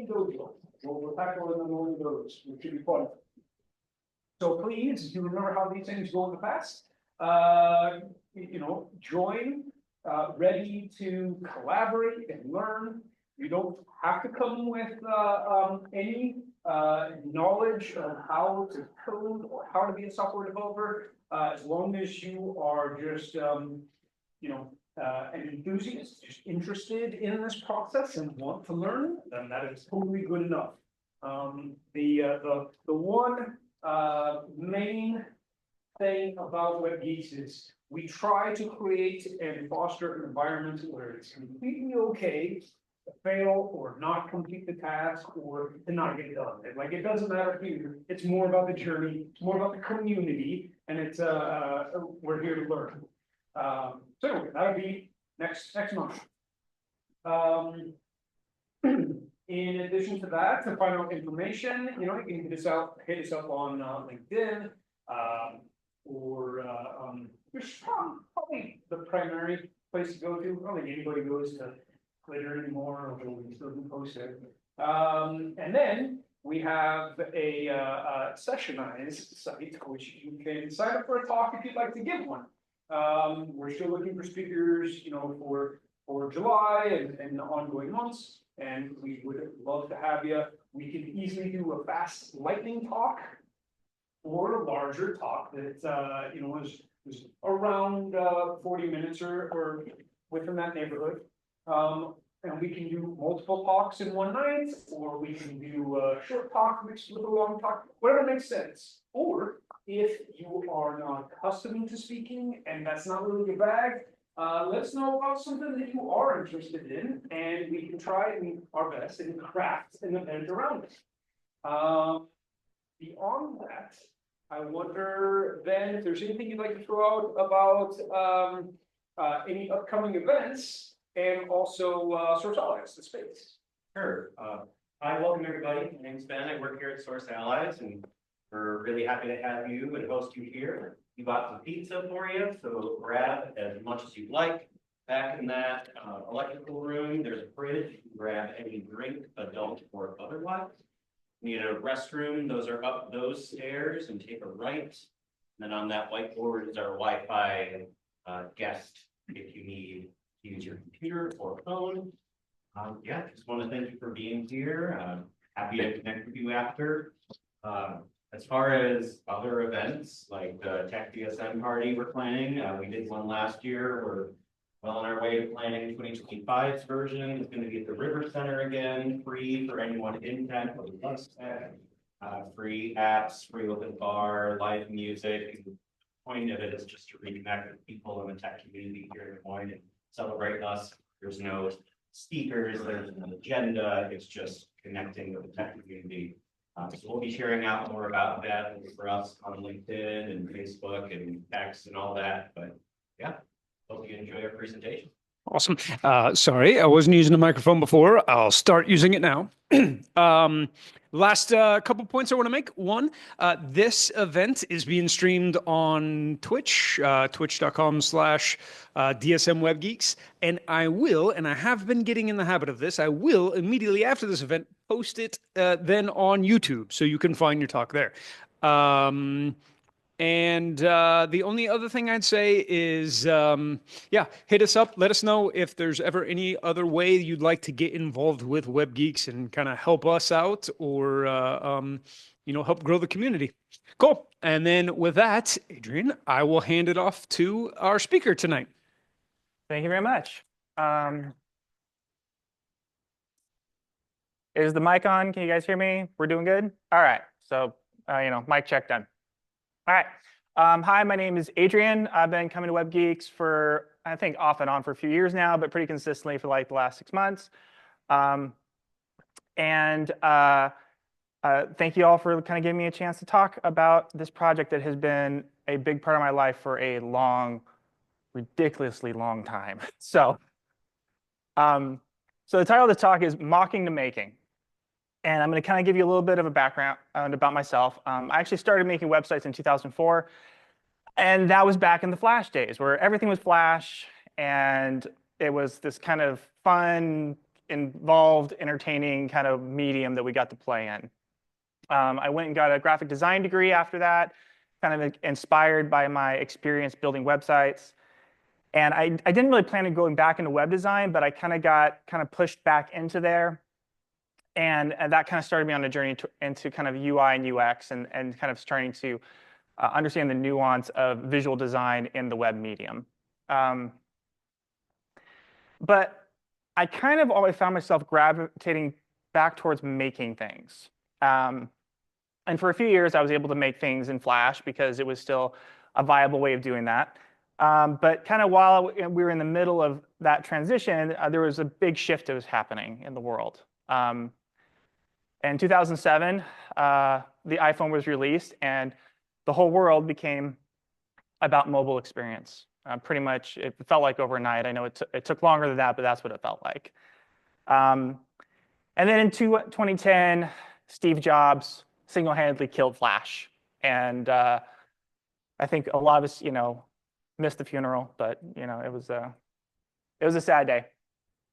dojo. We'll tackle in the morning those, which should be fun. So please, do you remember how these things go in the past? Join, ready to collaborate and learn. You don't have to come with any knowledge of how to code or how to be a software developer, as long as you are just, an enthusiast, just interested in this process and want to learn, then that is totally good enough. The one main thing about WebGeeks is we try to create and foster an environment where it's completely okay to fail or not complete the task or to not get done. Like, it doesn't matter here. It's more about the journey, it's more about the community, and it's we're here to learn. So anyway, that'll be next month. In addition to that, to find out information, you can hit us up on LinkedIn, or which probably the primary place to go to. I don't think anybody goes to Twitter anymore, although we still do post it. And then we have a sessionized site, which you can sign up for a talk if you'd like to give one. We're still looking for speakers, for July and the ongoing months, and we would love to have you. We can easily do a fast lightning talk or a larger talk that is around 40 minutes or within that neighborhood. And we can do multiple talks in one night, or we can do a short talk mixed with a long talk, whatever makes sense. Or if you are not accustomed to speaking and that's not really your bag, let us know about something that you are interested in, and we can try our best and craft an event around it. Beyond that, I wonder then if there's anything you'd like to throw out about any upcoming events, and also Source Allies, the space. Sure. Hi, welcome everybody. My name's Ben. I work here at Source Allies, and we're really happy to have you and host you here. We bought some pizza for you, so grab as much as you'd like. Back in that electrical room, there's a fridge. You can grab any drink, adult or otherwise. Need a restroom, those are up those stairs, and take a right. And then on that whiteboard is our Wi-Fi guest if you need to use your computer or phone. Just want to thank you for being here. Happy to connect with you after. As far as other events like the Tech DSM party we're planning, we did one last year. We're well on our way to planning 2025's version. It's going to be at the River Center again, free for anyone in Tech or loves Tech. Free apps, free open bar, live music. The point of it is just to reconnect with people in the tech community here in Des Moines and celebrate us. There's no speakers, there's an agenda. It's just connecting with the tech community. So we'll be sharing out more about that for us on LinkedIn and Facebook and X and all that. But yeah, hope you enjoy our presentation. Awesome. Sorry, I wasn't using the microphone before. I'll start using it now. Last couple points I want to make. One, this event is being streamed on Twitch, twitch.com/DSMWebGeeks. And I have been getting in the habit of this, I will immediately after this event post it then on YouTube, so you can find your talk there. And the only other thing I'd say is, hit us up. Let us know if there's ever any other way you'd like to get involved with WebGeeks and kind of help us out, or help grow the community. Cool. And then with that, Adrian, I will hand it off to our speaker tonight. Thank you very much. Is the mic on? Can you guys hear me? We're doing good? All right. So, mic check done. All right. Hi, my name is Adrian. I've been coming to WebGeeks for, I think, off and on for a few years now, but pretty consistently for like the last 6 months. Thank you all for kind of giving me a chance to talk about this project that has been a big part of my life for a long, ridiculously long time. So the title of the talk is Mocking to Making. And I'm going to kind of give you a little bit of a background about myself. I actually started making websites in 2004, and that was back in the Flash days where everything was Flash, and it was this kind of fun, involved, entertaining kind of medium that we got to play in. I went and got a graphic design degree after that, kind of inspired by my experience building websites. And I didn't really plan on going back into web design, but I kind of got pushed back into there. And that kind of started me on a journey into kind of UI and UX and kind of starting to understand the nuance of visual design in the web medium. But I kind of always found myself gravitating back towards making things. And for a few years, I was able to make things in Flash because it was still a viable way of doing that. But kind of while we were in the middle of that transition, there was a big shift that was happening in the world. In 2007, the iPhone was released, and the whole world became about mobile experience. Pretty much, it felt like overnight. I know it took longer than that, but that's what it felt like. And then in 2010, Steve Jobs single-handedly killed Flash. And I think a lot of us, missed the funeral, but it was a sad day.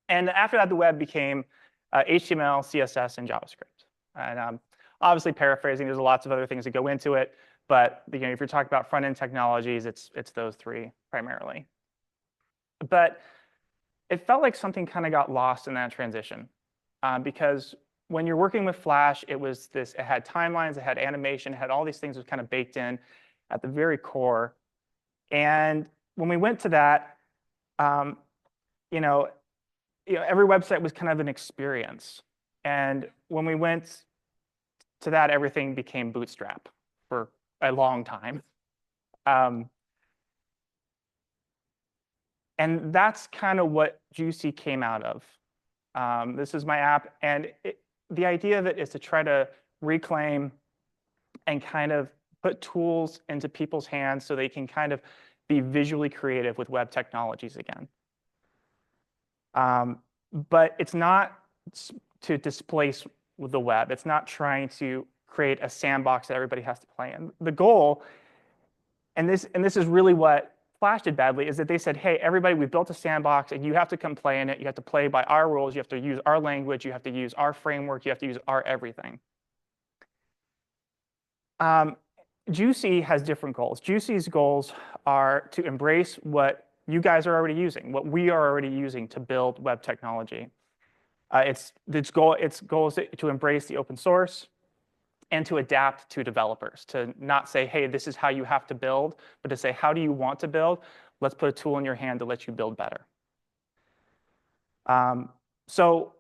And after that, the web became HTML, CSS, and JavaScript. And obviously paraphrasing, there's lots of other things that go into it, but if you're talking about front-end technologies, it's those three primarily. But it felt like something kind of got lost in that transition, because when you're working with Flash, it had timelines, it had animation, it had all these things that was kind of baked in at the very core. And when we went to that, every website was kind of an experience. And when we went to that, everything became Bootstrap for a long time. And that's kind of what Jucie came out of. This is my app. And the idea of it is to try to reclaim and kind of put tools into people's hands so they can kind of be visually creative with web technologies again. But it's not to displace the web. It's not trying to create a sandbox that everybody has to play in. The goal, and this is really what Flash did badly, is that they said, hey, everybody, we built a sandbox and you have to come play in it. You have to play by our rules. You have to use our language. You have to use our framework. You have to use our everything. Jucie has different goals. Jucie's goals are to embrace what you guys are already using, what we are already using to build web technology. Its goal is to embrace the open source and to adapt to developers, to not say, hey, this is how you have to build, but to say, how do you want to build? Let's put a tool in your hand to let you build better. So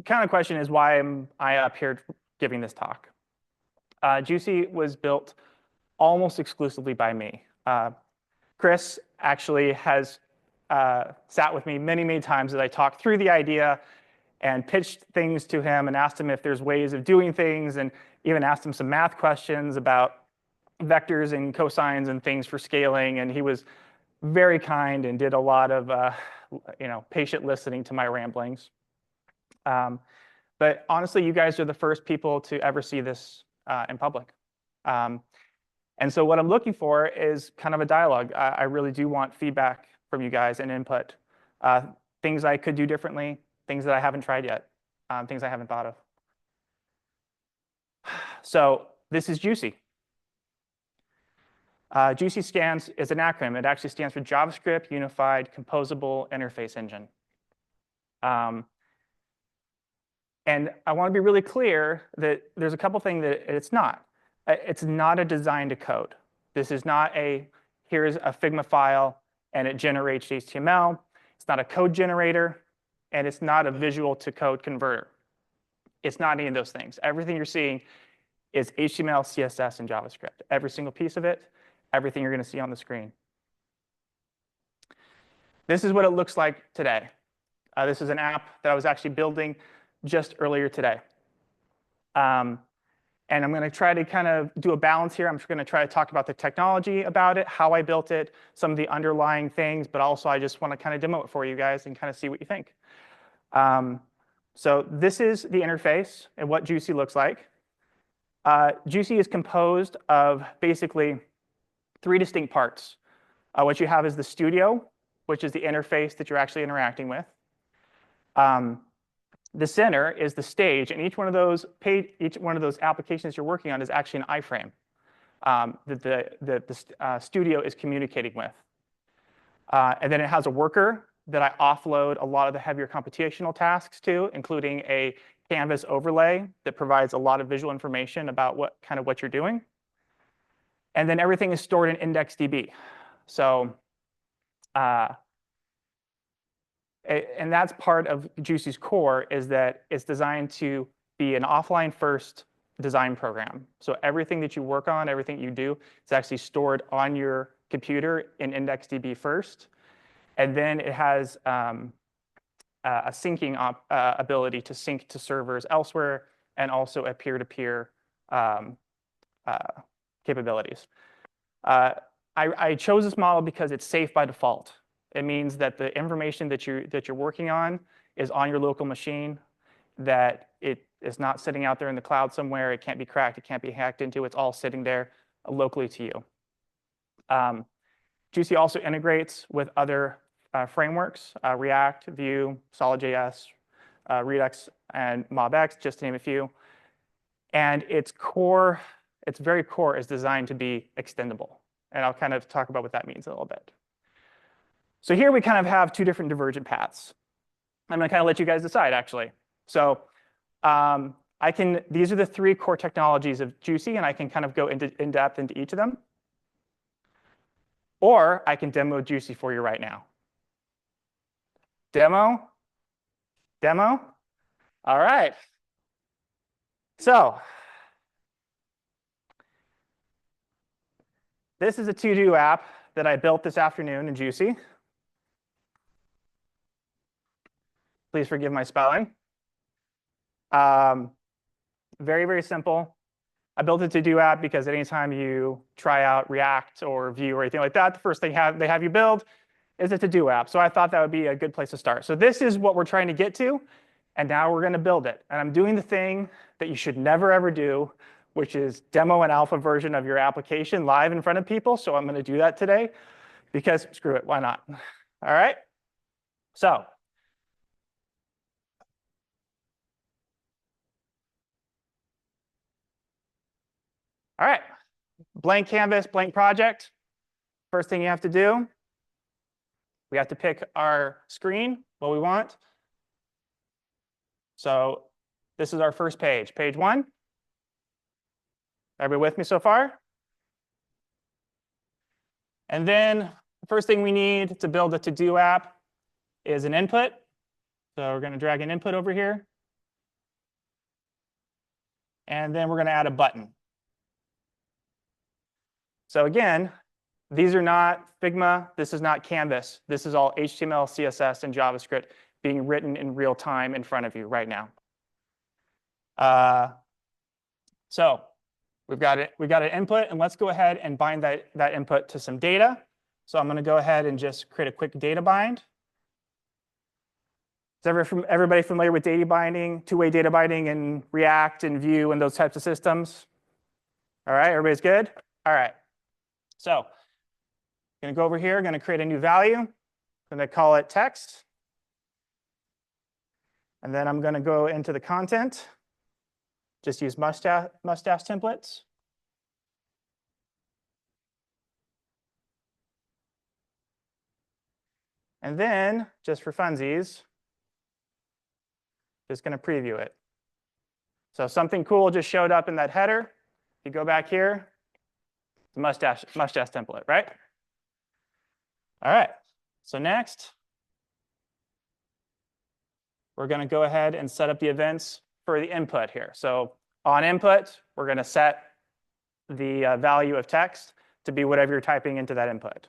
kind of question is, why am I up here giving this talk? Jucie was built almost exclusively by me. Chris actually has sat with me many, many times as I talked through the idea and pitched things to him and asked him if there's ways of doing things, and even asked him some math questions about vectors and cosines and things for scaling. And he was very kind and did a lot of patient listening to my ramblings. But honestly, you guys are the first people to ever see this in public. And so what I'm looking for is kind of a dialogue. I really do want feedback from you guys and input. Things I could do differently, things that I haven't tried yet, things I haven't thought of. So this is Jucie. Jucie is an acronym. It actually stands for JavaScript Unified Composable Interface Engine. And I want to be really clear that there's a couple things that it's not. It's not a design to code. This is not here's a Figma file and it generates HTML. It's not a code generator, and it's not a visual to code converter. It's not any of those things. Everything you're seeing is HTML, CSS, and JavaScript. Every single piece of it, everything you're going to see on the screen. This is what it looks like today. This is an app that I was actually building just earlier today. And I'm going to try to kind of do a balance here. I'm just going to try to talk about the technology about it, how I built it, some of the underlying things, but also I just want to kind of demo it for you guys and kind of see what you think. So this is the interface and what Jucie looks like. Jucie is composed of basically 3 distinct parts. What you have is the studio, which is the interface that you're actually interacting with. the center is the stage, and each one of those applications you're working on is actually an iframe that the studio is communicating with. And then it has a worker that I offload a lot of the heavier computational tasks to, including a canvas overlay that provides a lot of visual information about what you're doing. And then everything is stored in IndexedDB. So, and that's part of Jucie's core, is that it's designed to be an offline first design program. So everything that you work on, everything you do, is actually stored on your computer in IndexedDB first. And then it has a syncing ability to sync to servers elsewhere, and also a peer-to-peer capabilities. I chose this model because it's safe by default. It means that the information that you're working on is on your local machine, that it is not sitting out there in the cloud somewhere. It can't be cracked. It can't be hacked into. It's all sitting there locally to you. Jucie also integrates with other frameworks, React, Vue, Solid.js, Redux, and MobX, just to name a few. And its very core is designed to be extendable. And I'll kind of talk about what that means in a little bit. So here we kind of have two different divergent paths. I'm going to kind of let you guys decide, actually. So these are the three core technologies of Jucie, and I can kind of go in depth into each of them. Or I can demo Jucie for you right now. Demo? Demo? All right. So this is a to-do app that I built this afternoon in Jucie. Please forgive my spelling. Very, very simple. I built a to-do app because anytime you try out React or Vue or anything like that, the first thing they have you build is a to-do app. So I thought that would be a good place to start. So this is what we're trying to get to, and now we're going to build it. And I'm doing the thing that you should never, ever do, which is demo an alpha version of your application live in front of people. So I'm going to do that today because screw it, why not? All right. So all right, blank canvas, blank project. First thing you have to do, we have to pick our screen, what we want. So this is our first page, page 1. Everybody with me so far? And then the first thing we need to build a to-do app is an input. So we're going to drag an input over here. And then we're going to add a button. So again, these are not Figma. This is not Canvas. This is all HTML, CSS, and JavaScript being written in real time in front of you right now. So we've got an input, and let's go ahead and bind that input to some data. So I'm going to go ahead and just create a quick data bind. Is everybody familiar with data binding, two-way data binding in React and Vue and those types of systems? All right, everybody's good? All right. So I'm going to go over here, going to create a new value. I'm going to call it text. And then I'm going to go into the content. Just use mustache templates. And then, just for funsies, just going to preview it. So something cool just showed up in that header. If you go back here, the mustache template, right? All right. So next, we're going to go ahead and set up the events for the input here. So on input, we're going to set the value of text to be whatever you're typing into that input.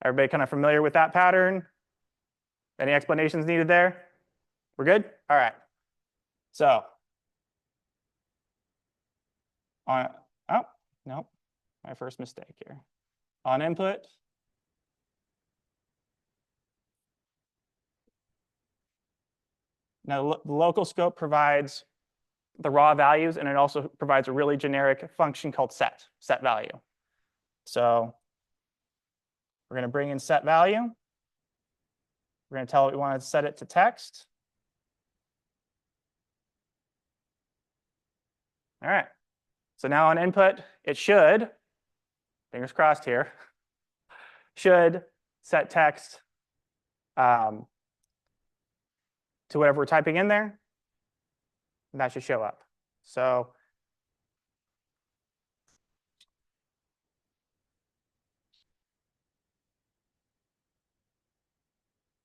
Everybody kind of familiar with that pattern? Any explanations needed there? We're good? All right. So oh, no, my first mistake here. On input, now the local scope provides the raw values, and it also provides a really generic function called set value. So we're going to bring in set value. We're going to tell it we want to set it to text. All right. So now on input, it should, fingers crossed here, should set text to whatever we're typing in there. And that should show up. So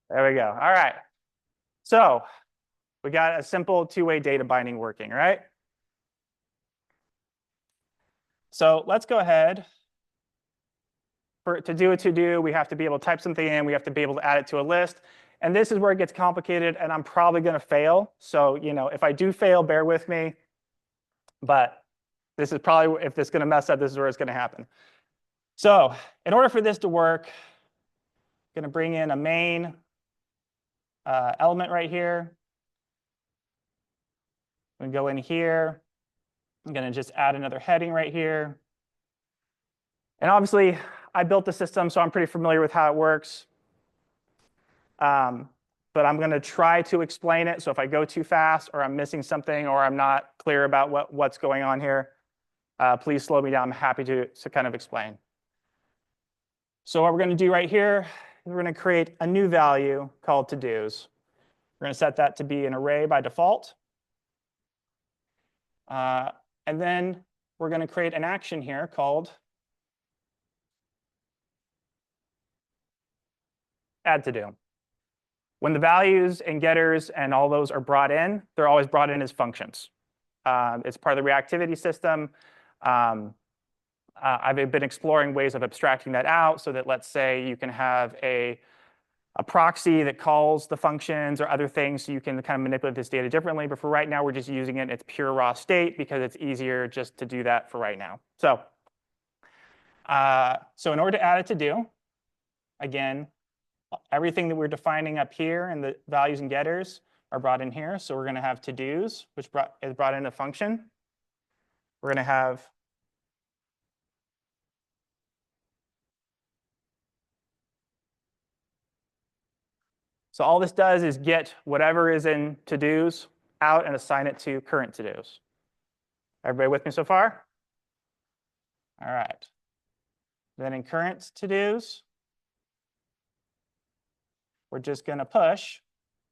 there we go. All right. So we got a simple two-way data binding working, right? So let's go ahead. To do a to-do, we have to be able to type something in. We have to be able to add it to a list. And this is where it gets complicated, and I'm probably going to fail. So, if I do fail, bear with me. But this is probably, if this is going to mess up, this is where it's going to happen. So in order for this to work, I'm going to bring in a main element right here. I'm going to go in here. I'm going to just add another heading right here. And obviously, I built the system, so I'm pretty familiar with how it works. But I'm going to try to explain it. So if I go too fast or I'm missing something or I'm not clear about what's going on here, please slow me down. I'm happy to kind of explain. So what we're going to do right here is we're going to create a new value called to-dos. We're going to set that to be an array by default. And then we're going to create an action here called add to-do. When the values and getters and all those are brought in, they're always brought in as functions. It's part of the reactivity system. I've been exploring ways of abstracting that out so that, let's say, you can have a proxy that calls the functions or other things, so you can kind of manipulate this data differently. But for right now, we're just using it in its pure raw state because it's easier just to do that for right now. So in order to add a to-do, again, everything that we're defining up here and the values and getters are brought in here. So we're going to have to-dos, which is brought in a function. We're going to have so all this does is get whatever is in to-dos out and assign it to current to-dos. Everybody with me so far? All right. Then in current to-dos, we're just going to push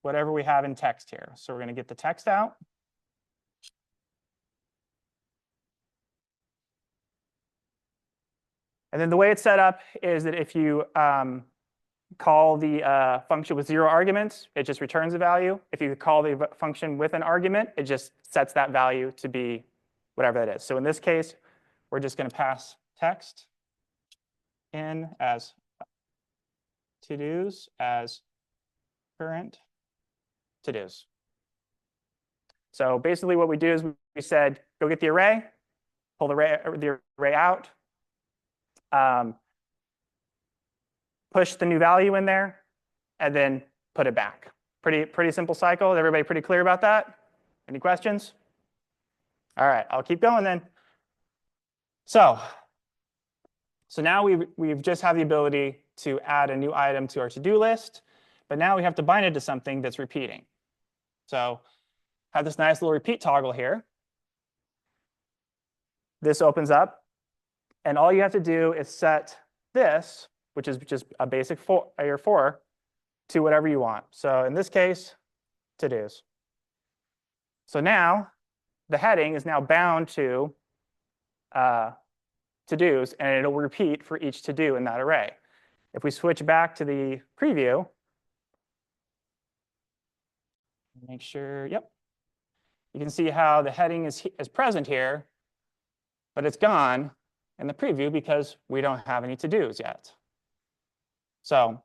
whatever we have in text here. So we're going to get the text out. And then the way it's set up is that if you call the function with 0 arguments, it just returns a value. If you call the function with an argument, it just sets that value to be whatever that is. So in this case, we're just going to pass text in as to-dos as current to-dos. So basically what we do is we said, go get the array, pull the array out, push the new value in there, and then put it back. Pretty simple cycle. Is everybody pretty clear about that? Any questions? All right, I'll keep going then. So now we've just have the ability to add a new item to our to-do list, but now we have to bind it to something that's repeating. So have this nice little repeat toggle here. This opens up, and all you have to do is set this, which is just a basic for, to whatever you want. So in this case, to-dos. So now the heading is now bound to to-dos, and it'll repeat for each to-do in that array. If we switch back to the preview, make sure, yep, you can see how the heading is present here, but it's gone in the preview because we don't have any to-dos yet. So,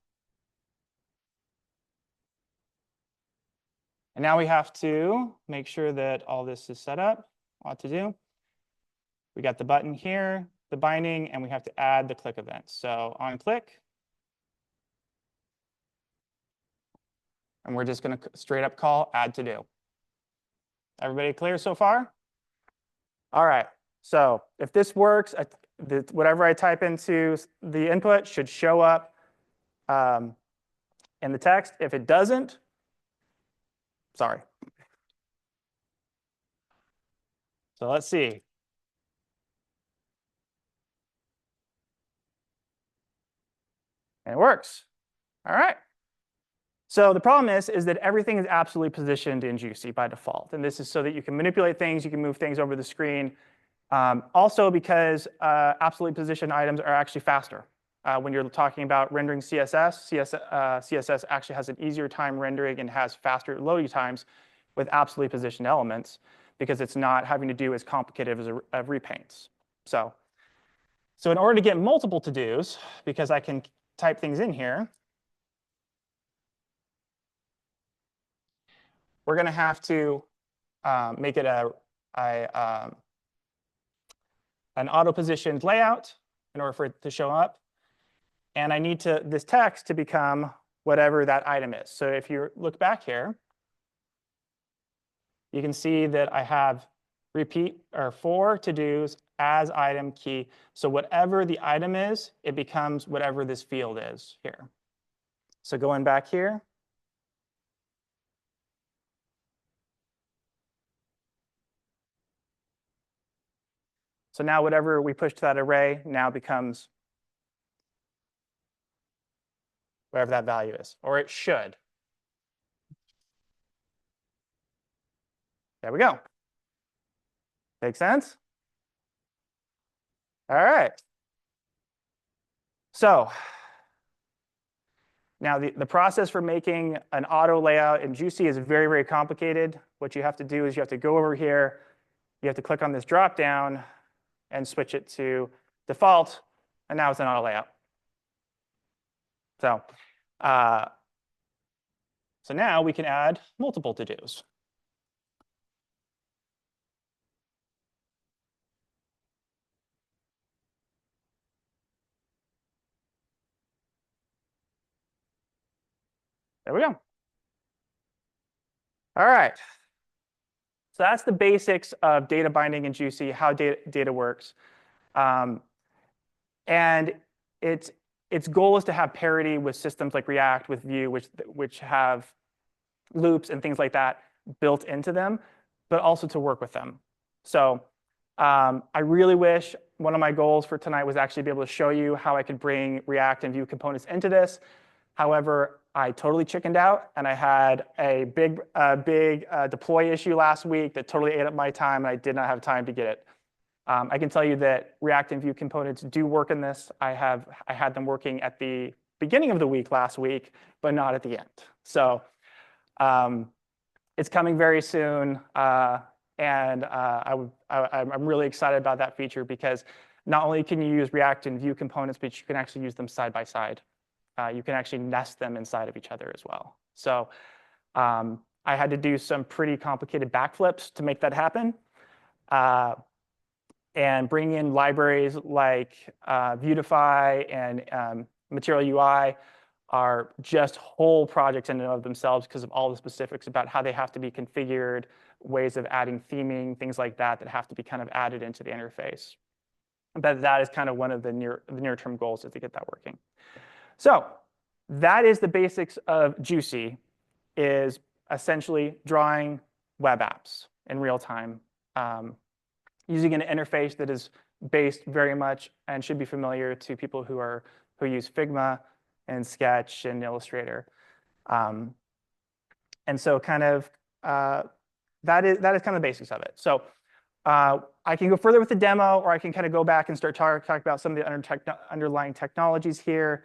and now we have to make sure that all this is set up, what to do. We got the button here, the binding, and we have to add the click event. So on click, and we're just going to straight up call add to do. Everybody clear so far? All right. So if this works, whatever I type into the input should show up in the text. If it doesn't, sorry. So let's see. And it works. All right. So the problem is that everything is absolutely positioned in Jucie by default. And this is so that you can manipulate things, you can move things over the screen. Also because absolutely positioned items are actually faster. When you're talking about rendering CSS actually has an easier time rendering and has faster loading times with absolutely positioned elements because it's not having to do as complicated as repaints. So in order to get multiple to-dos, because I can type things in here, we're going to have to make it an auto-positioned layout in order for it to show up. And I need this text to become whatever that item is. So if you look back here, you can see that I have repeat or 4 to-dos as item key. So whatever the item is, it becomes whatever this field is here. So going back here, so now whatever we push to that array now becomes whatever that value is, or it should. There we go. Make sense? All right. So now the process for making an auto layout in Jucie is very, very complicated. What you have to do is you have to go over here, you have to click on this drop down and switch it to default, and now it's an auto layout. So, so now we can add multiple to-dos. There we go. All right. So that's the basics of data binding in Jucie, how data works. And its goal is to have parity with systems like React, with Vue, which have loops and things like that built into them, but also to work with them. So I really wish one of my goals for tonight was actually be able to show you how I could bring React and Vue components into this. However, I totally chickened out, and I had a big deploy issue last week that totally ate up my time, and I did not have time to get it. I can tell you that React and Vue components do work in this. I had them working at the beginning of the week last week, but not at the end. So it's coming very soon, and I'm really excited about that feature because not only can you use React and Vue components, but you can actually use them side by side. You can actually nest them inside of each other as well. So I had to do some pretty complicated backflips to make that happen. And bring in libraries like Vuetify and Material UI are just whole projects in and of themselves because of all the specifics about how they have to be configured, ways of adding theming, things like that have to be kind of added into the interface. But that is kind of one of the near-term goals, is to get that working. So that is the basics of Jucie, is essentially drawing web apps in real time, using an interface that is based very much and should be familiar to people who use Figma and Sketch and Illustrator. And so kind of that is kind of the basics of it. So I can go further with the demo, or I can kind of go back and start talking about some of the underlying technologies here.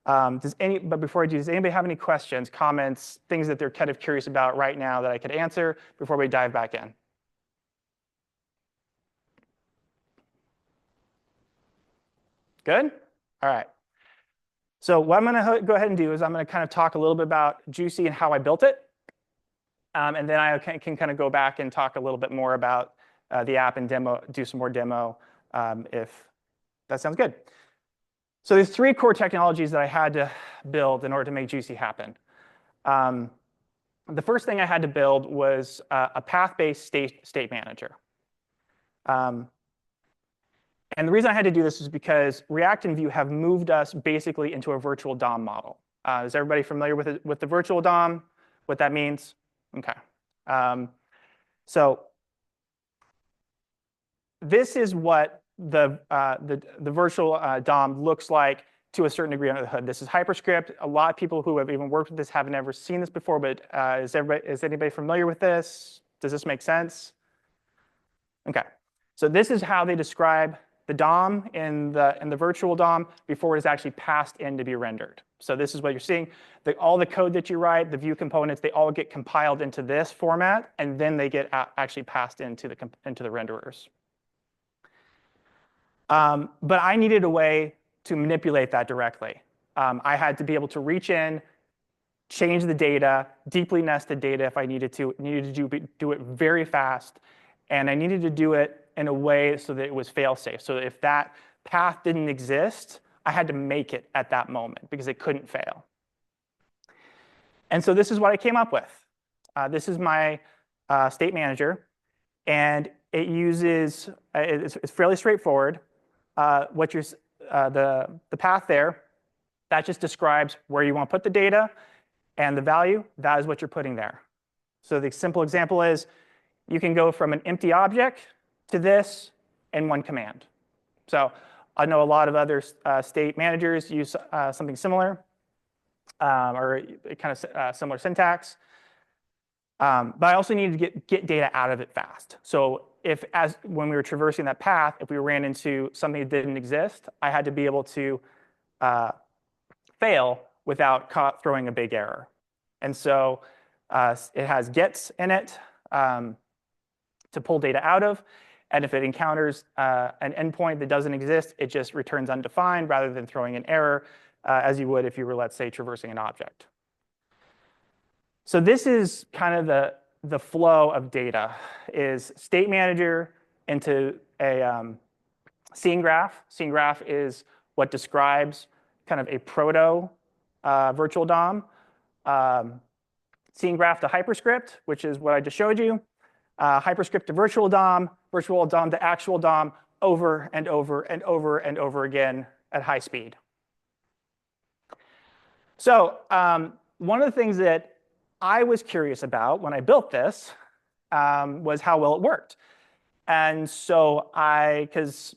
But before I do, does anybody have any questions, comments, things that they're kind of curious about right now that I could answer before we dive back in? Good? All right. So what I'm going to go ahead and do is I'm going to kind of talk a little bit about Jucie and how I built it. And then I can kind of go back and talk a little bit more about the app and do some more demo if that sounds good. So there's 3 core technologies that I had to build in order to make Jucie happen. The first thing I had to build was a path-based state manager. And the reason I had to do this is because React and Vue have moved us basically into a virtual DOM model. Is everybody familiar with the virtual DOM? What that means? Okay. So this is what the virtual DOM looks like to a certain degree under the hood. This is HyperScript. A lot of people who have even worked with this haven't ever seen this before, but is anybody familiar with this? Does this make sense? Okay, so this is how they describe the DOM in the virtual DOM before it is actually passed in to be rendered. So this is what you're seeing. All the code that you write, the view components, they all get compiled into this format, and then they get actually passed into the renderers. But I needed a way to manipulate that directly. I had to be able to reach in, change the data, deeply nested data if I needed to do it very fast, and I needed to do it in a way so that it was fail-safe. So if that path didn't exist, I had to make it at that moment because it couldn't fail. And so this is what I came up with. This is my state manager, and it uses, it's fairly straightforward. The path there, that just describes where you want to put the data, and the value, that is what you're putting there. So the simple example is you can go from an empty object to this in one command. So I know a lot of other state managers use something similar or kind of similar syntax. But I also needed to get data out of it fast. So when we were traversing that path, if we ran into something that didn't exist, I had to be able to fail without throwing a big error. And so it has gets in it to pull data out of. And if it encounters an endpoint that doesn't exist, it just returns undefined rather than throwing an error as you would if you were, let's say, traversing an object. So this is kind of the flow of data, is state manager into a scene graph. Scene graph is what describes kind of a proto virtual DOM. Scene graph to HyperScript, which is what I just showed you. HyperScript to virtual DOM to actual DOM, over and over and over and over again at high speed. So one of the things that I was curious about when I built this was how well it worked. And so because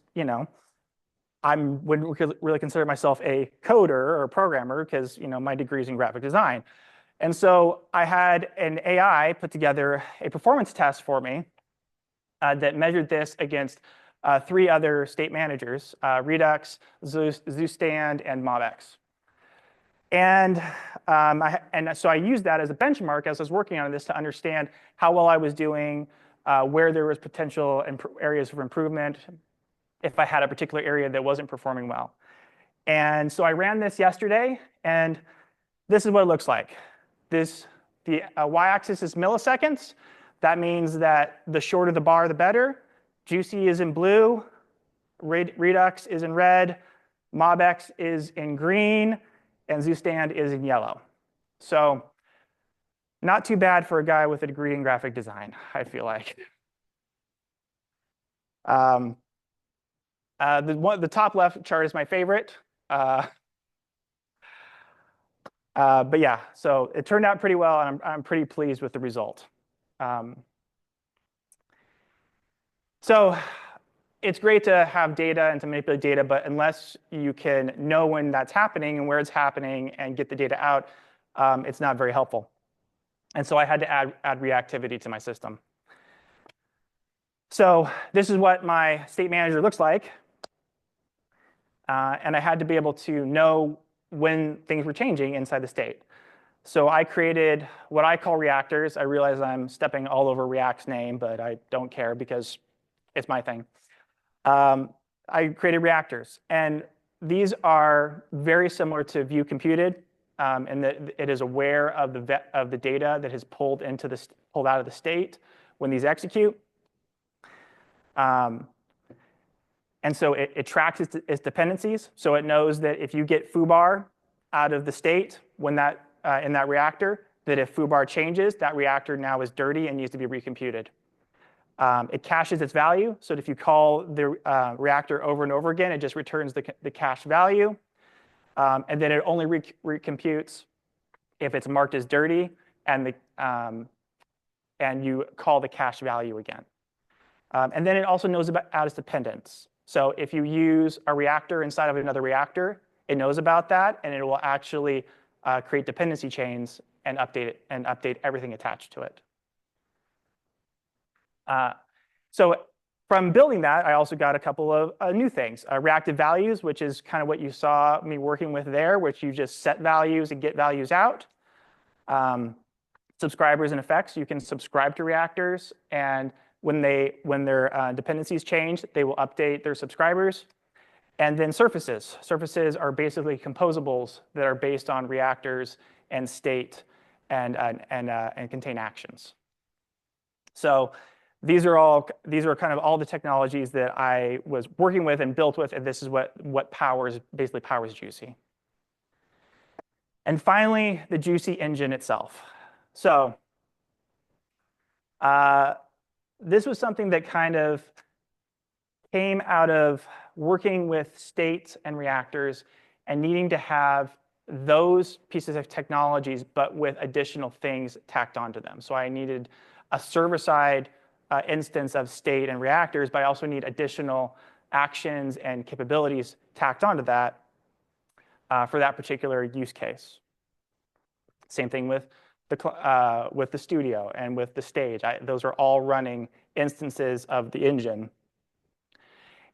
I wouldn't really consider myself a coder or a programmer because my degree is in graphic design. And so I had an AI put together a performance test for me that measured this against 3 other state managers, Redux, Zustand, and Mockups. And so I used that as a benchmark as I was working on this to understand how well I was doing, where there was potential areas for improvement, if I had a particular area that wasn't performing well. And so I ran this yesterday, and this is what it looks like. The y-axis is milliseconds. That means that the shorter the bar, the better. Jucie is in blue. Redux is in red. Mockups is in green. And Zustand is in yellow. So not too bad for a guy with a degree in graphic design, I feel like. The top left chart is my favorite. But yeah, so it turned out pretty well, and I'm pretty pleased with the result. So it's great to have data and to manipulate data, but unless you can know when that's happening and where it's happening and get the data out, it's not very helpful. And so I had to add reactivity to my system. So this is what my state manager looks like. And I had to be able to know when things were changing inside the state. So I created what I call reactors. I realize I'm stepping all over React's name, but I don't care because it's my thing. I created reactors, and these are very similar to view computed, in that it is aware of the data that is pulled out of the state when these execute. And so it tracks its dependencies. So it knows that if you get foobar out of the state when in that reactor, that if foobar changes, that reactor now is dirty and needs to be recomputed. It caches its value, so that if you call the reactor over and over again, it just returns the cache value. And then it only recomputes if it's marked as dirty and you call the cache value again. And then it also knows about its dependence. So if you use a reactor inside of another reactor, it knows about that, and it will actually create dependency chains and update everything attached to it. So from building that, I also got a couple of new things. Reactive values, which is kind of what you saw me working with there, which you just set values and get values out. Subscribers and effects, you can subscribe to reactors, and when their dependencies change, they will update their subscribers. And then surfaces. Surfaces are basically composables that are based on reactors and state and contain actions. So these are kind of all the technologies that I was working with and built with, and this is what basically powers Jucie. And finally, the Jucie engine itself. So this was something that kind of came out of working with states and reactors and needing to have those pieces of technologies, but with additional things tacked onto them. So I needed a server-side instance of state and reactors, but I also need additional actions and capabilities tacked onto that for that particular use case. Same thing with the studio and with the stage. Those are all running instances of the engine.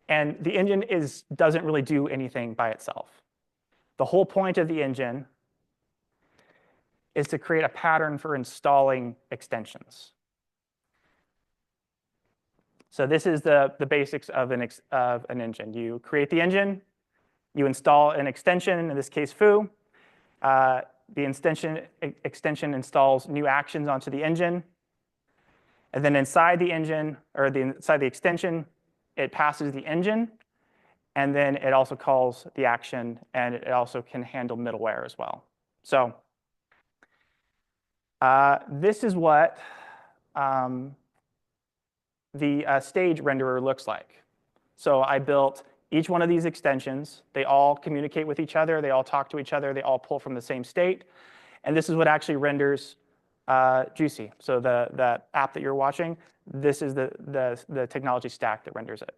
And the engine doesn't really do anything by itself. The whole point of the engine is to create a pattern for installing extensions. So this is the basics of an engine. You create the engine, you install an extension, in this case foo. The extension installs new actions onto the engine. And then inside the engine, or inside the extension, it passes the engine, and then it also calls the action, and it also can handle middleware as well. So this is what the stage renderer looks like. So I built each one of these extensions. They all communicate with each other. They all talk to each other. They all pull from the same state. And this is what actually renders Jucie. So the app that you're watching, this is the technology stack that renders it.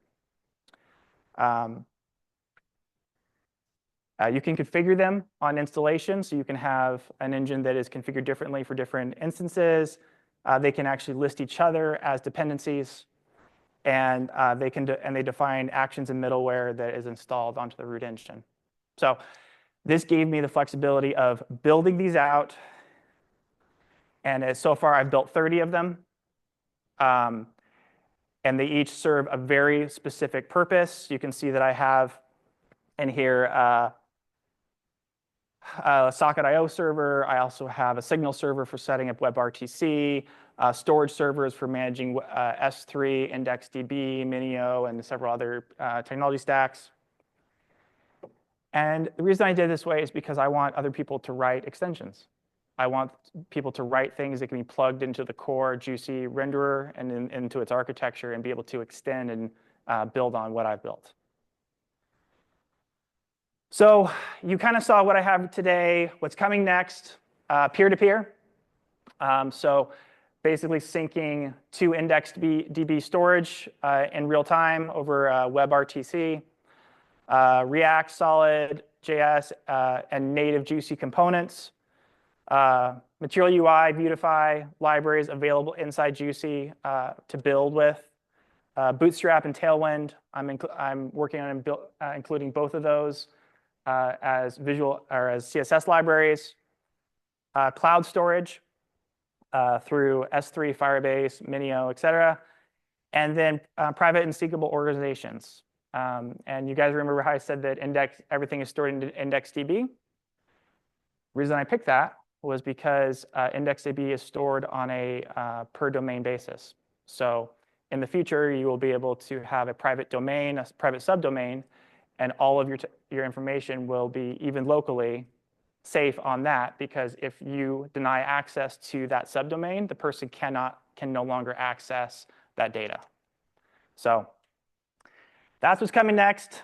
You can configure them on installation, so you can have an engine that is configured differently for different instances. They can actually list each other as dependencies, and they define actions and middleware that is installed onto the root engine. So this gave me the flexibility of building these out, and so far I've built 30 of them. And they each serve a very specific purpose. You can see that I have in here a socket IO server. I also have a signal server for setting up WebRTC, storage servers for managing S3, IndexedDB, Minio, and several other technology stacks. And the reason I did it this way is because I want other people to write extensions. I want people to write things that can be plugged into the core Jucie renderer and into its architecture and be able to extend and build on what I've built. So you kind of saw what I have today, what's coming next, peer-to-peer. So basically syncing to IndexedDB storage in real time over WebRTC, React, Solid, JS, and native Jucie components. Material UI, Beautify, libraries available inside Jucie to build with. Bootstrap and Tailwind, I'm working on including both of those as visual or as CSS libraries. Cloud storage through S3, Firebase, Minio, etc. And then private and seekable organizations. And you guys remember how I said that everything is stored in IndexedDB? The reason I picked that was because IndexedDB is stored on a per domain basis. So in the future, you will be able to have a private domain, a private subdomain, and all of your information will be, even locally, safe on that, because if you deny access to that subdomain, the person can no longer access that data. So that's what's coming next.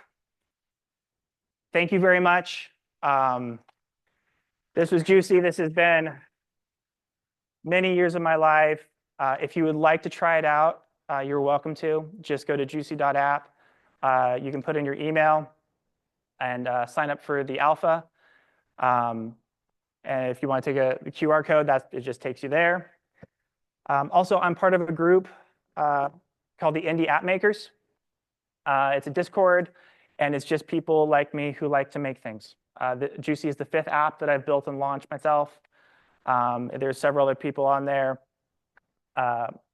Thank you very much. This was Jucie. This has been many years of my life. If you would like to try it out, you're welcome to. Just go to juicy.app. You can put in your email and sign up for the alpha. And if you want to take the QR code, it just takes you there. Also, I'm part of a group called the Indie App Makers. It's a Discord, and it's just people like me who like to make things. Juicy is the 5th app that I've built and launched myself. There's several other people on there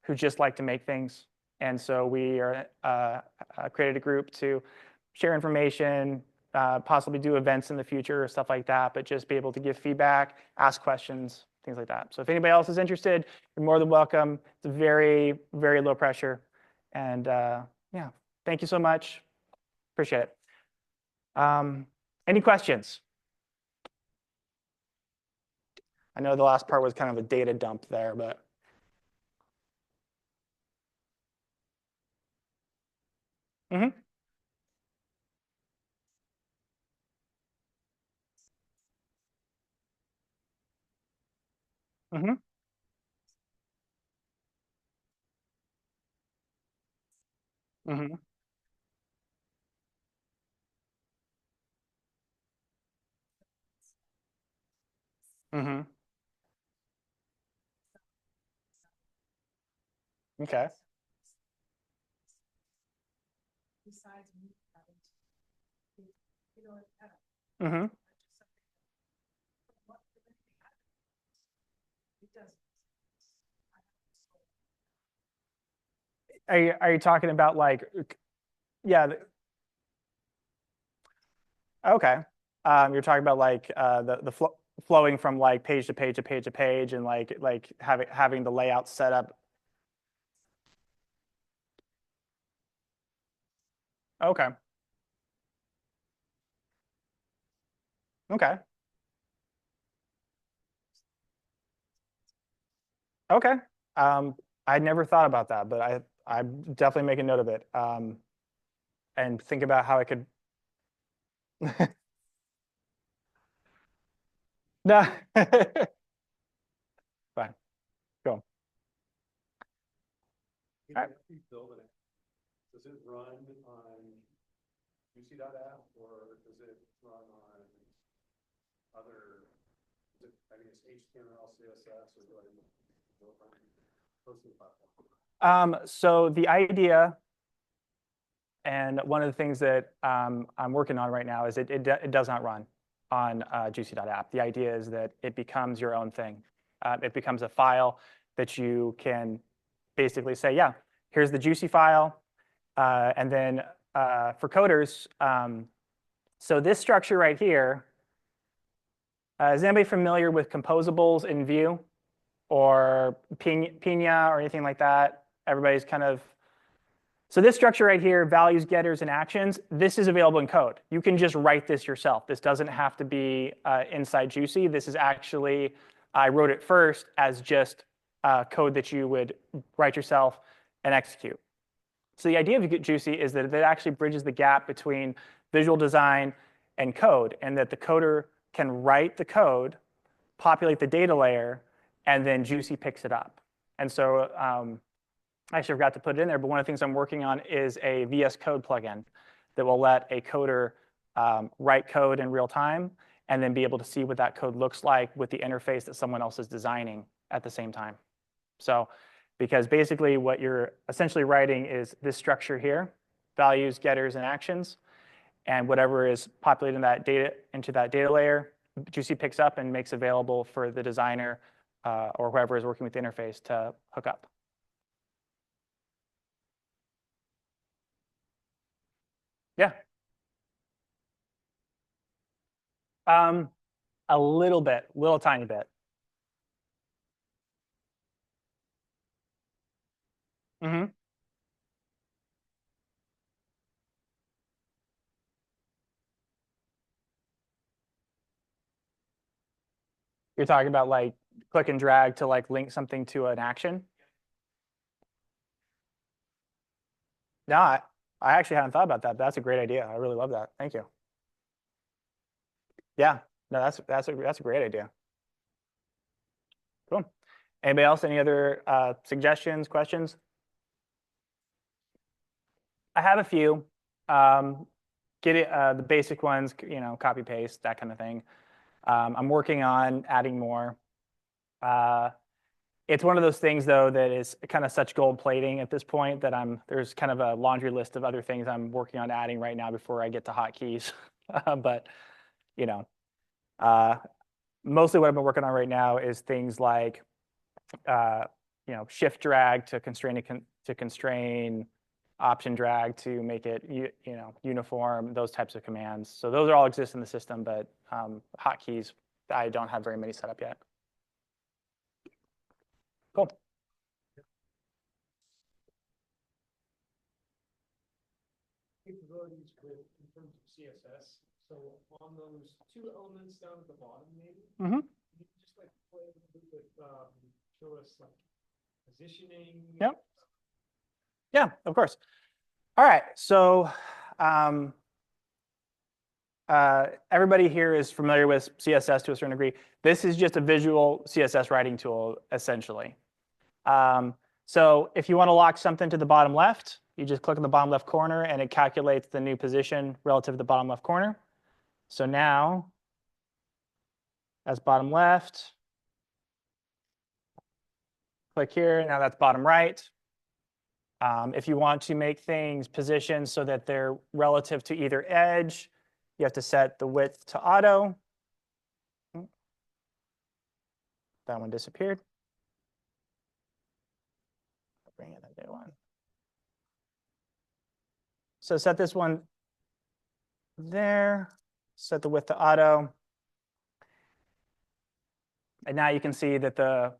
who just like to make things. And so we are created a group to share information, possibly do events in the future or stuff like that, but just be able to give feedback, ask questions, things like that. So if anybody else is interested, you're more than welcome. It's very, very low pressure. And yeah, thank you so much. Appreciate it. Any questions? I know the last part was kind of a data dump there, but. Mm-hmm. Mm-hmm. Mm-hmm. Mm-hmm. Okay. Mm-hmm. Are you talking about like, yeah, okay. You're talking about like the flowing from like page to page to page to page and like having the layout set up. Okay. Okay. Okay. Um, I'd never thought about that, but I definitely make a note of it. And think about how I could. No. Fine. Go. Alright. Does it run on Juicy.app or does it run on other, I mean, it's HTML, CSS, or what? Hosting platform. So the idea, and one of the things that I'm working on right now is it does not run on Juicy.app. The idea is that it becomes your own thing. It becomes a file that you can basically say, yeah, here's the Juicy file. And then for coders, so this structure right here, is anybody familiar with composables in Vue or Pina or anything like that? Everybody's kind of, so this structure right here, values, getters, and actions, this is available in code. You can just write this yourself. This doesn't have to be inside Juicy. This is actually, I wrote it first as just code that you would write yourself and execute. So the idea of Juicy is that it actually bridges the gap between visual design and code, and that the coder can write the code, populate the data layer, and then Juicy picks it up. And so I actually forgot to put it in there, but one of the things I'm working on is a VS Code plugin that will let a coder write code in real time and then be able to see what that code looks like with the interface that someone else is designing at the same time. So, because basically what you're essentially writing is this structure here, values, getters, and actions, and whatever is populating that data into that data layer, Juicy picks up and makes available for the designer or whoever is working with the interface to hook up. Yeah. A little bit, little tiny bit. Mm-hmm. You're talking about like click and drag to like link something to an action? No, I actually hadn't thought about that. That's a great idea. I really love that. Thank you. Yeah, no, that's a great idea. Cool. Anybody else? Any other suggestions, questions? I have a few. Get it, the basic ones, copy paste, that kind of thing. I'm working on adding more. It's one of those things though that is kind of such gold plating at this point that there's kind of a laundry list of other things I'm working on adding right now before I get to hotkeys. But mostly what I've been working on right now is things like shift drag to constrain option drag to make it uniform, those types of commands. So those are all exist in the system, but hotkeys I don't have very many set up yet. Cool. Capabilities in terms of CSS. So on those two elements down at the bottom, maybe Mm-hmm. you can just like play a little bit with show us like positioning. Yep. Yeah, of course. All right. So everybody here is familiar with CSS to a certain degree. This is just a visual CSS writing tool, essentially. So if you want to lock something to the bottom left, you just click on the bottom left corner and it calculates the new position relative to the bottom left corner. So now, that's bottom left. Click here, now that's bottom right. If you want to make things positioned so that they're relative to either edge, you have to set the width to auto. That one disappeared. I'll bring in a new one. So set this one there, set the width to auto. And now you can see that the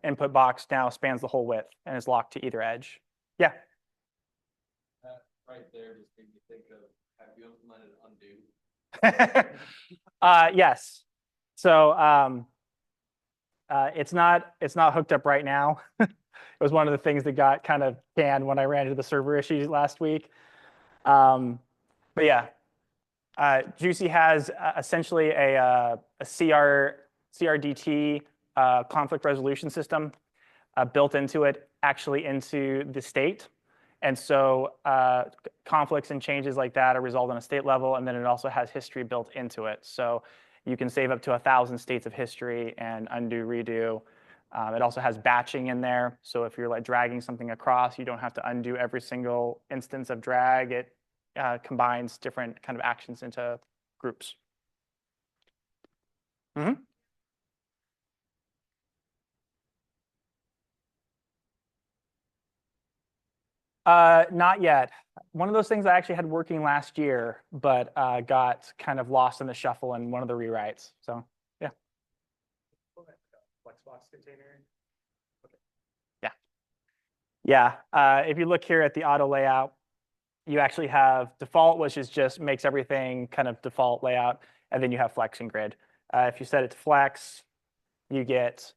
input box now spans the whole width and is locked to either edge. Yeah. Right there just made me think of, have you implemented undo? Yes. So it's not hooked up right now. It was one of the things that got kind of canned when I ran into the server issues last week. But yeah, Jucie has essentially a CRDT conflict resolution system built into it, actually into the state. And so conflicts and changes like that are resolved on a state level, and then it also has history built into it. So you can save up to 1,000 states of history and undo, redo. It also has batching in there. So if you're like dragging something across, you don't have to undo every single instance of drag. It combines different kind of actions into groups. Mm-hmm. Not yet. One of those things I actually had working last year, but got kind of lost in the shuffle in one of the rewrites. So yeah. Flexbox container. Okay. Yeah. If you look here at the auto layout, you actually have default, which is just makes everything kind of default layout, and then you have flex and grid. If you set it to flex, you get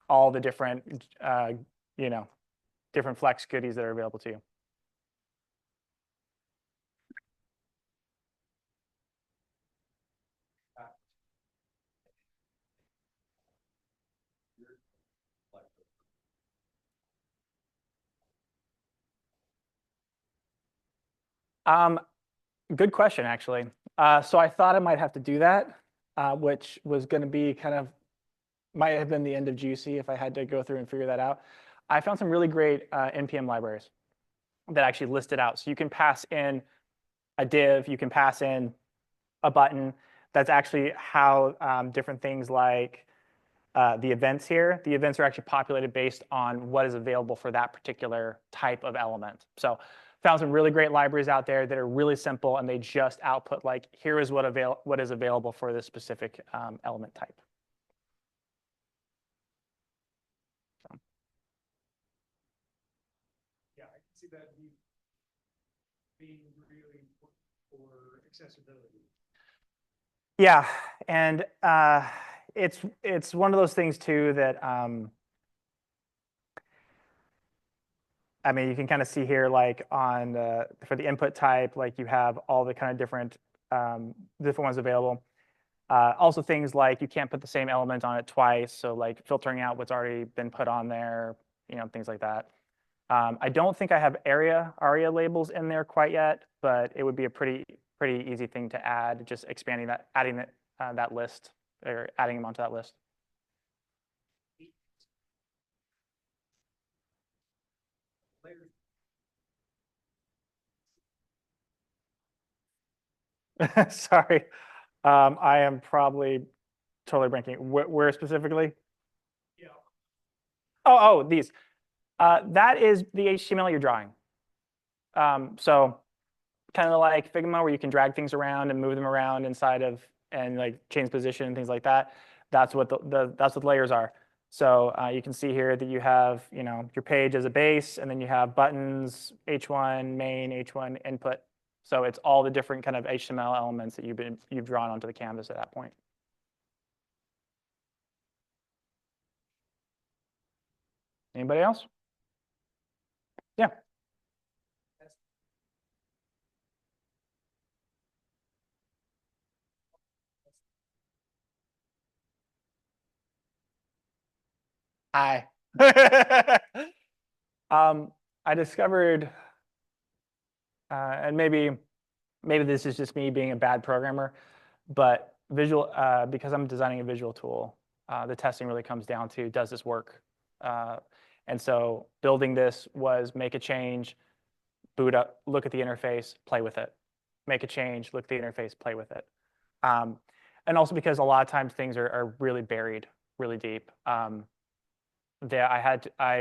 all the different, different flex goodies that are available to you. Good question, actually. So I thought I might have to do that, which was going to be might have been the end of Jucie if I had to go through and figure that out. I found some really great NPM libraries that actually list it out. So you can pass in a div, you can pass in a button. That's actually how different things like the events here, the events are actually populated based on what is available for that particular type of element. So found some really great libraries out there that are really simple, and they just output like, here is what is available for this specific element type. So. Yeah, I can see that being really important for accessibility. Yeah, and it's one of those things too that I mean, you can kind of see here, like on for the input type, like you have all the kind of different ones available. Also things like you can't put the same element on it twice, so like filtering out what's already been put on there, things like that. I don't think I have ARIA labels in there quite yet, but it would be a pretty easy thing to add, just expanding that, adding that list, or adding them onto that list. Sorry, I am probably totally blanking. Where specifically? Yeah. Oh, these. That is the HTML you're drawing. So kind of like Figma, where you can drag things around and move them around inside of and like change position and things like that. That's what that's what the layers are. So you can see here that you have your page as a base, and then you have buttons, H1 main, H1 input. So it's all the different kind of HTML elements that you've drawn onto the canvas at that point. Anybody else? Yeah. Hi. I discovered, and maybe this is just me being a bad programmer, but because I'm designing a visual tool, the testing really comes down to, does this work? And so building this was make a change, boot up, look at the interface, play with it. Make a change, look at the interface, play with it. And also because a lot of times things are really buried, really deep. I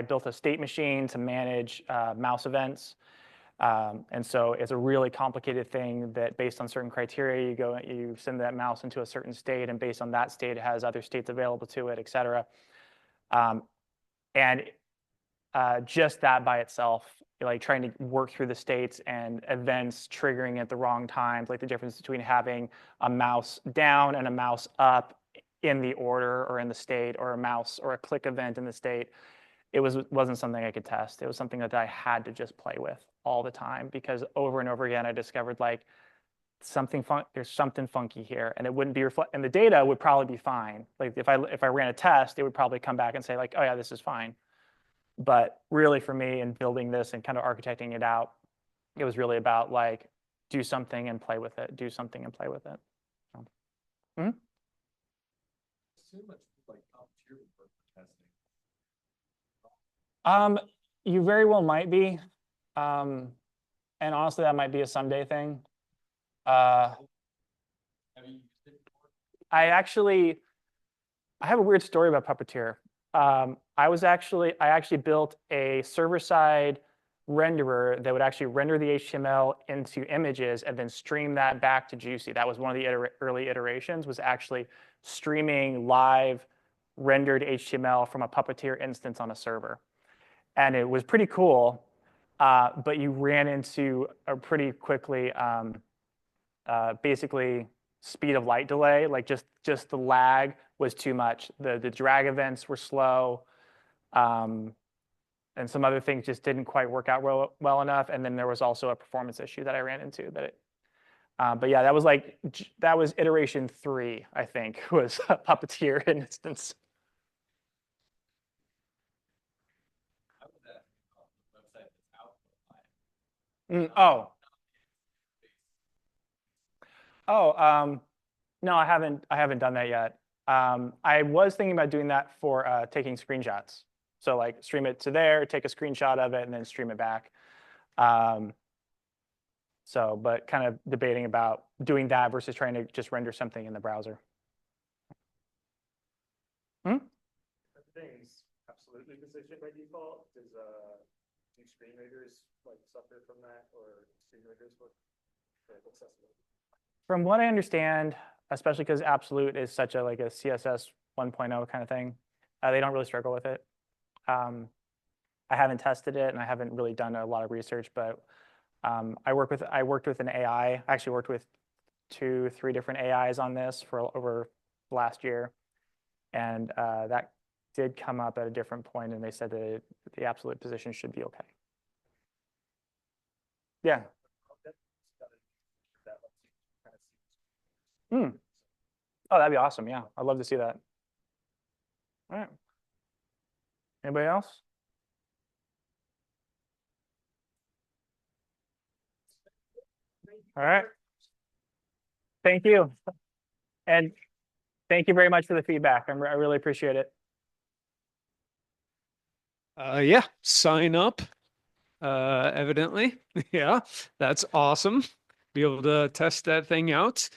built a state machine to manage mouse events. And so it's a really complicated thing that based on certain criteria, you send that mouse into a certain state, and based on that state, it has other states available to it, et cetera. And just that by itself, like trying to work through the states and events triggering at the wrong times, like the difference between having a mouse down and a mouse up in the order or in the state, or a mouse or a click event in the state, wasn't something I could test. It was something that I had to just play with all the time, because over and over again I discovered like there's something funky here, and it wouldn't be and the data would probably be fine. Like if I ran a test, it would probably come back and say like, oh yeah, this is fine. But really for me in building this and kind of architecting it out, it was really about like, do something and play with it, do something and play with it. So, Assume it's like top-tier for testing. You very well might be. And honestly, that might be a someday thing. Have you used it before? I have a weird story about Puppeteer. I actually built a server-side renderer that would actually render the HTML into images and then stream that back to Jucie. That was one of the early iterations, was actually streaming live rendered HTML from a Puppeteer instance on a server. And it was pretty cool, but you ran into a pretty quickly, basically speed of light delay, like just the lag was too much. The drag events were slow, and some other things just didn't quite work out well enough. And then there was also a performance issue that I ran into. But yeah, that was iteration 3, I think, was a Puppeteer instance. I was asking about the website that's output line. No, I haven't done that yet. I was thinking about doing that for taking screenshots. So like stream it to there, take a screenshot of it, and then stream it back. But kind of debating about doing that versus trying to just render something in the browser. Things absolutely positioned by default. Do screen readers like suffer from that, or screen readers look accessible? From what I understand, especially because Absolute is such a CSS 1.0 kind of thing, they don't really struggle with it. I haven't tested it, and I haven't really done a lot of research, but I worked with an AI. I actually worked with 2-3 different AIs on this for over last year, and that did come up at a different point, and they said that the Absolute position should be okay. Yeah. Oh, that'd be awesome. Yeah, I'd love to see that. All right. Anybody else? All right. Thank you. And thank you very much for the feedback. I really appreciate it. Yeah, sign up. Evidently. Yeah, that's awesome. Be able to test that thing out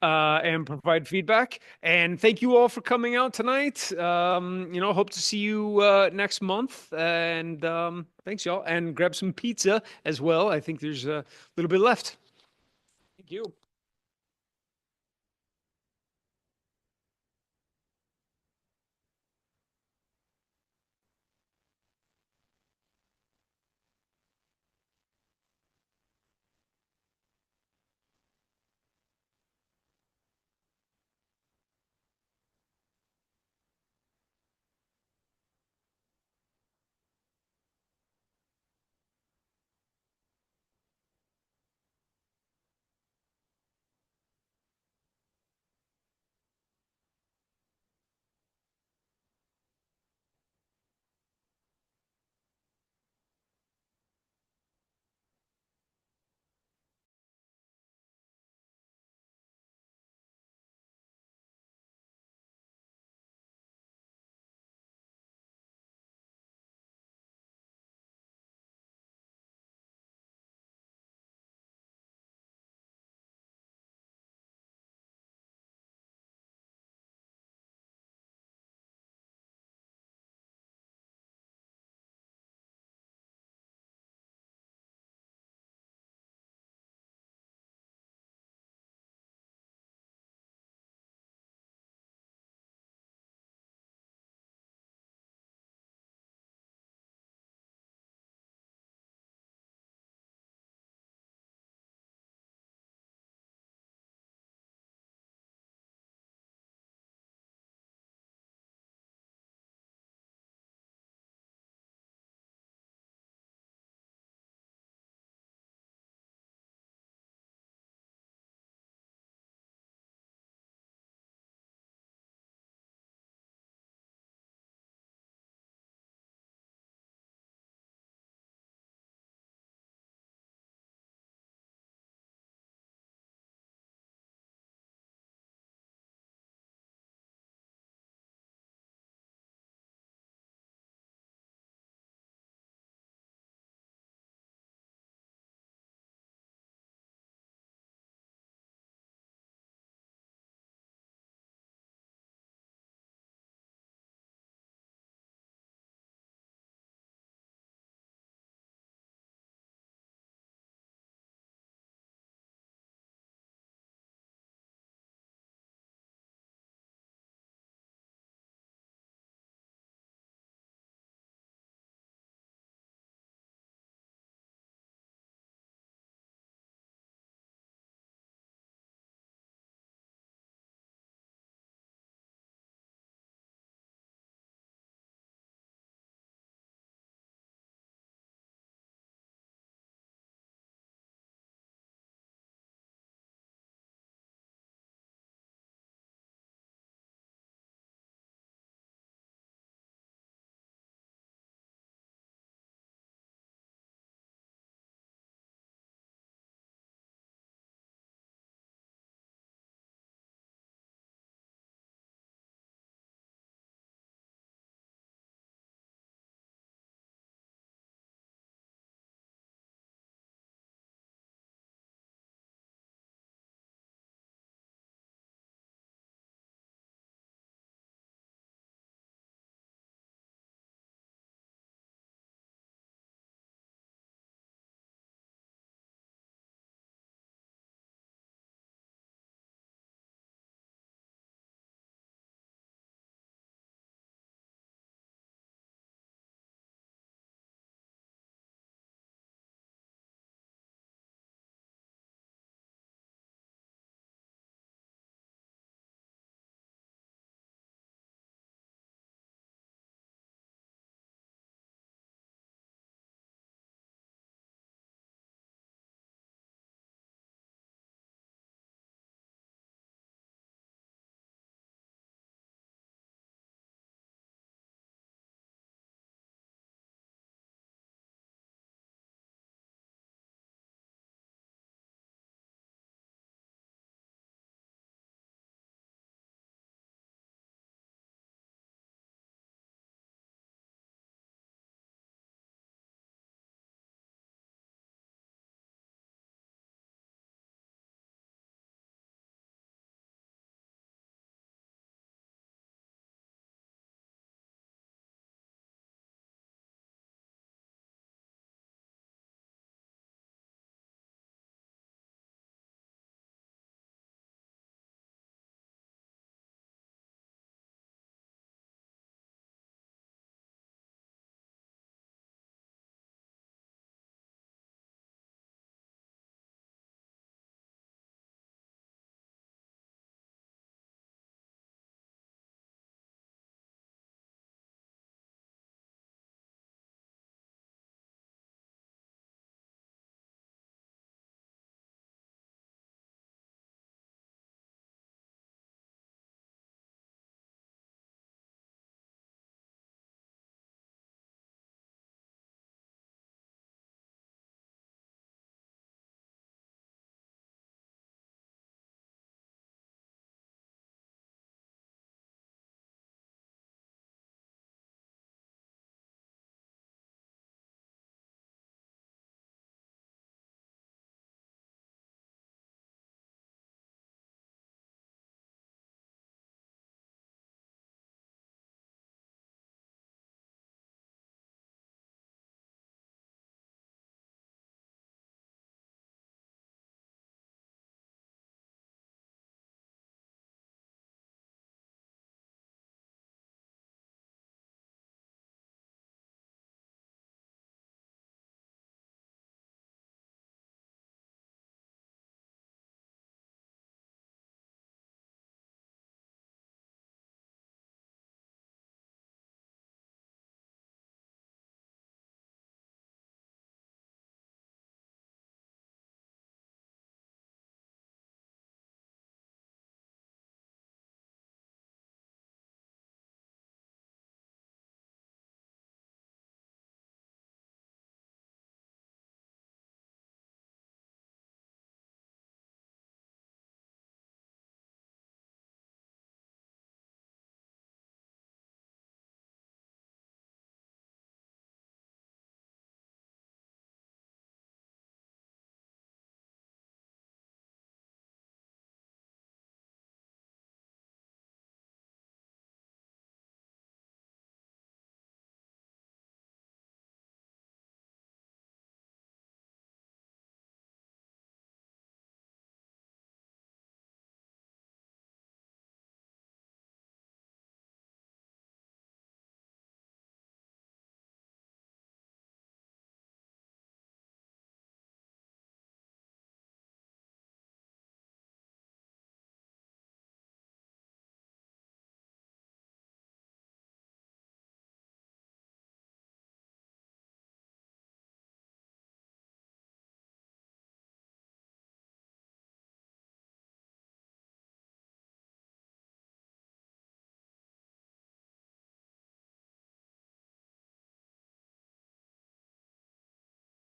and provide feedback. And thank you all for coming out tonight. Hope to see you next month. And thanks, y'all. And grab some pizza as well. I think there's a little bit left. Thank you.